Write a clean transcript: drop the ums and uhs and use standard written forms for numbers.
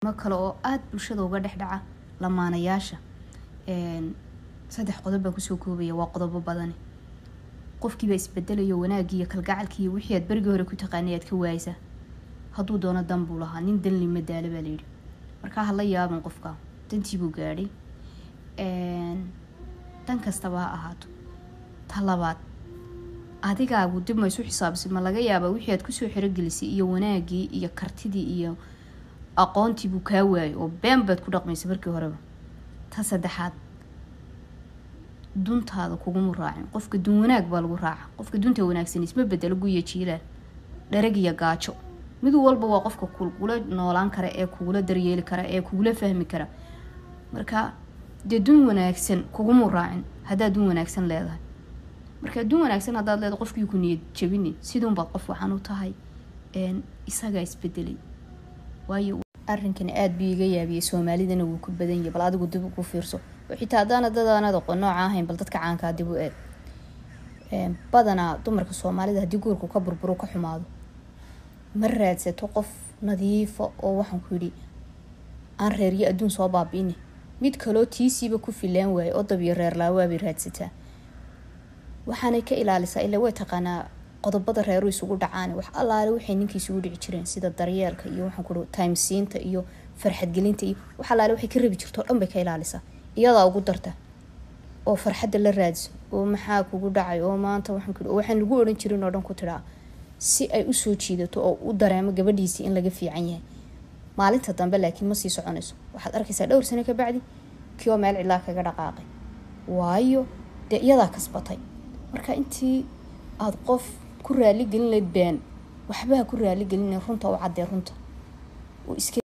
ma kale oo aad bulshada uga dhexdhaca lamaanayaasha saddex qodob baan kusoo koobaya waa qodobo badan qofkiiba isbedelayo wanaagii iyo kalgacalkii wixii aad barigii hore ku taqaanay aad ka waaysa hadduu doono dan buu lahaa nin dan lima daala baa la yidhi markaa hala yaaban qofka dantii buu gaadhay dan kastaba ha ahaato talabaad adigaagu dib ma isu xisaabsan ma laga yaabaa wixii aad kusoo xirogelisay iyo wanaagii iyo kartidii iyo aqoontii buu kaa waayay oo been baad ku dhaqmaysa markii horeba ta saddexaad duntaada kugu raacin qofka dun wanaag baa lagu raaca qofka dunta wanaagsan isma bedelo guya jiilaan dharag iyo gaajo mid walba waa qofka kula noolaan kara ee kugula daryeeli kara ee kugula fahmi kara marka dun wanaagsan kugu raacin hadaa dun wanaagsan leedahay marka dun wanaagsan hadaa leedahay qofkii ku niyad jabini sidoo baad qof waxaan u tahay isaga isbedelay waayo arrinkan aad biiga yaabiyay Soomaalidana wuu ku badan yahay bal adigu dib u fiirso xitaa dadaanada aqoon nooc ahayn bal dadka caanka dib u eeg badana dumarka Soomaalida hadii guurku ka burburo ka xumaado ma raadsato qof nadiif oo waxaan ku yiri aan reeriyo adduun soo baabiine mid kale tiisiba ku filaan way oo dab reer laawabi raadsataa waxaanay ka ilaalisaa ilaa way taqaanaa qodobada reeru isugu dhacaan wax allaale waxay ninkiisu u dhici jireen sida daryeelka iyo waxaan ku time siinta iyo farxad gelinta iyo wax allaale waxay ka rabi jirto dhan bay ka ilaalisaa iyada ugu darta oo farxad la raadso oo maxaa kugu dhacay oo maanta waxaan lagu oran jirin oo dhan ku tiraa si ay u soo jiidato oo u dareemo gabadhiisa in laga fiican yahay maalinta dambe laakiin ma sii soconayso waxaad arkaysaa dhowr sano ka bacdi kiyo meel cilaa kaga dhaqaaqay waayo iyada kasbatay marka intii aad qof ku raali gelin leed been waxba ku raali gelin runta oo cadde runta oo iska